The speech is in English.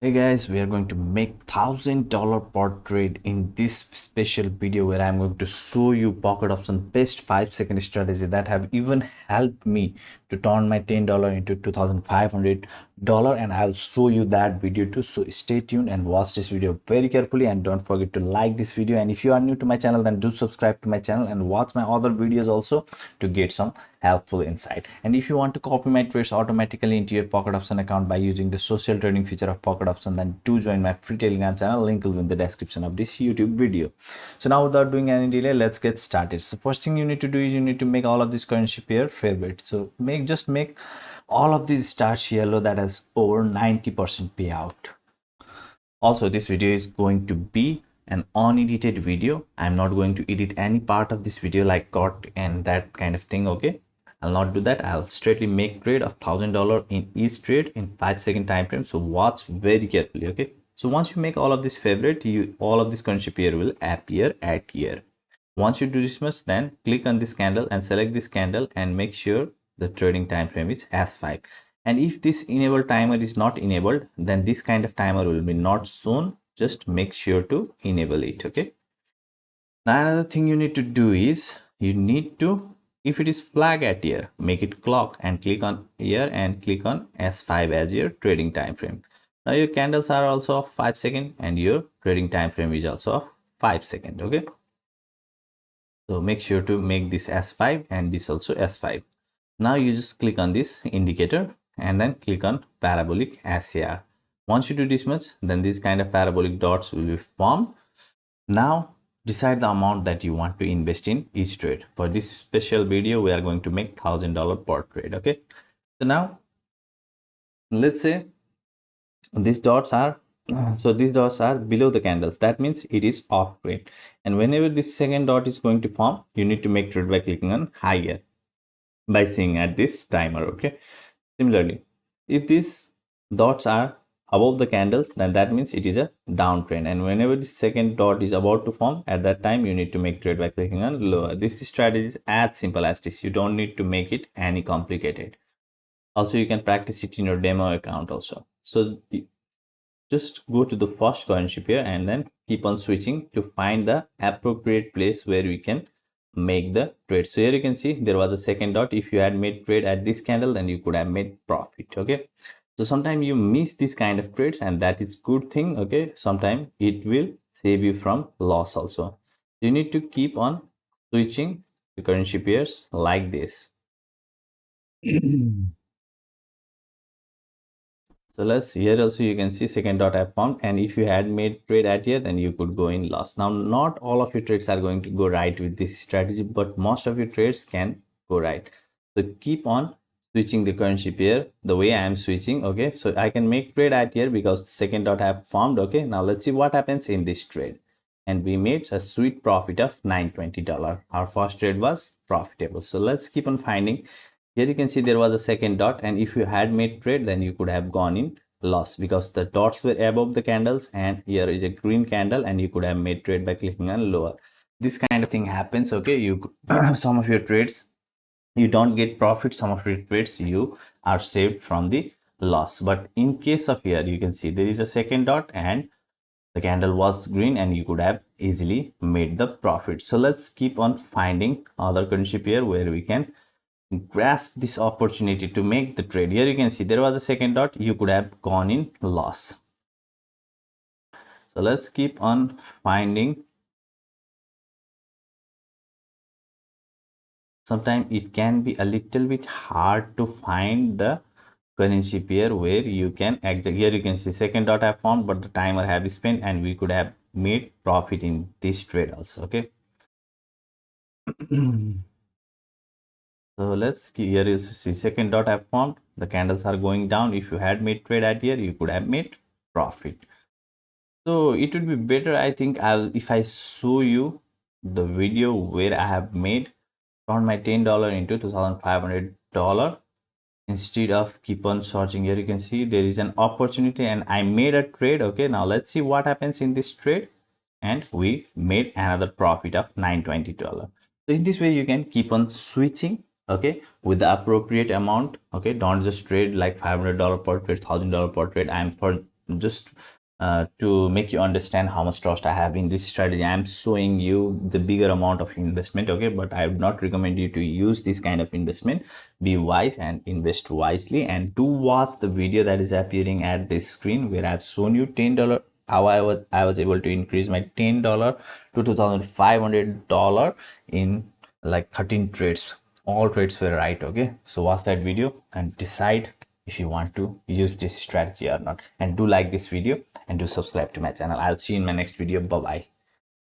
Hey guys, we are going to make $1,000 per trade in this special video where I'm going to show you pocket option best 5-second strategy that have even helped me to turn my $10 into $2,500, and I'll show you that video too. So stay tuned and watch this video very carefully, and don't forget to like this video. And if you are new to my channel, then do subscribe to my channel and watch my other videos also to get some helpful insight. And if you want to copy my trades automatically into your pocket option account by using the social trading feature of pocket option, then do join my free Telegram channel. Link will be in the description of this YouTube video. So now, without doing any delay, let's get started. So first thing you need to do is you need to make all of this currency pair favorite. So just make all of these stars yellow that has over 90% payout. Also, this video is going to be an unedited video. I'm not going to edit any part of this video like cut and that kind of thing. Okay, I'll not do that. I'll straightly make trade of $1,000 in each trade in 5-second time frame. So watch very carefully. Okay, so once you make all of this favorite, all of this currency pair will appear at here. Once you do this much, then click on this candle and select this candle and make sure the trading time frame is S5. And if this enable timer is not enabled, then this kind of timer will be not shown. Just make sure to enable it. Okay, now another thing you need to do is you need to, if it is flag at here, make it clock and click on here and click on S5 as your trading time frame. Now your candles are also of 5 seconds and your trading time frame is also of 5 seconds. Okay, so make sure to make this S5 and this also S5. Now you just click on this indicator and then click on parabolic SAR. Once you do this much, then these kind of parabolic dots will be formed. Now decide the amount that you want to invest in each trade. For this special video, we are going to make $1,000 per trade. Okay, so now let's say these dots are below the candles. That means it is off trade, and whenever this second dot is going to form, you need to make trade by clicking on higher by seeing at this timer. Okay, similarly, if these dots are above the candles, then that means it is a downtrend, and whenever the second dot is about to form, at that time you need to make trade by clicking on lower. This strategy is as simple as this. You don't need to make it any complicated. Also, you can practice it in your demo account also. So just go to the first currency pair and then keep on switching to find the appropriate place where we can make the trade. So here you can see there was a second dot. If you had made trade at this candle, then you could have made profit. Okay, so sometimes you miss this kind of trades, and that is good thing. Okay, sometimes it will save you from loss also. You need to keep on switching the currency pairs like this. So let's, here also you can see second dot have formed, and if you had made trade at here, then you could go in loss. Now not all of your trades are going to go right with this strategy, but most of your trades can go right. So keep on switching the currency pair the way I am switching. Okay, so I can make trade at here because the second dot have formed. Okay, now let's see what happens in this trade, and we made a sweet profit of $920. Our first trade was profitable. So let's keep on finding. Here you can see there was a second dot, and if you had made trade, then you could have gone in loss because the dots were above the candles, and here is a green candle, and you could have made trade by clicking on lower. This kind of thing happens. Okay, you some of your trades you don't get profit, some of your trades you are saved from the loss. But in case of here, you can see there is a second dot and the candle was green, and you could have easily made the profit. So let's keep on finding other currency pair where we can grasp this opportunity to make the trade. Here you can see there was a second dot, you could have gone in loss. So let's keep on finding. Sometimes it can be a little bit hard to find the currency pair where you can exact. Here you can see second dot have formed, but the timer have spent, and we could have made profit in this trade also. Okay. So let's, here you see second dot have formed, the candles are going down. If you had made trade at here, you could have made profit. So it would be better, I think, if I show you the video where I have made turn my $10 into $2,500 instead of keep on searching. Here you can see there is an opportunity and I made a trade. Okay, now let's see what happens in this trade, and we made another profit of $920. So in this way you can keep on switching, okay, with the appropriate amount. Okay, don't just trade like $500 per trade, $1,000 per trade. I'm for just to make you understand how much trust I have in this strategy, I'm showing you the bigger amount of investment. Okay, but I would not recommend you to use this kind of investment. Be wise and invest wisely, and do watch the video that is appearing at this screen where I've shown you $10 how I was able to increase my $10 to $2,500 in like 13 trades. All trades were right. Okay, so watch that video and decide if you want to use this strategy or not. And do like this video and do subscribe to my channel. I'll see you in my next video. Bye bye.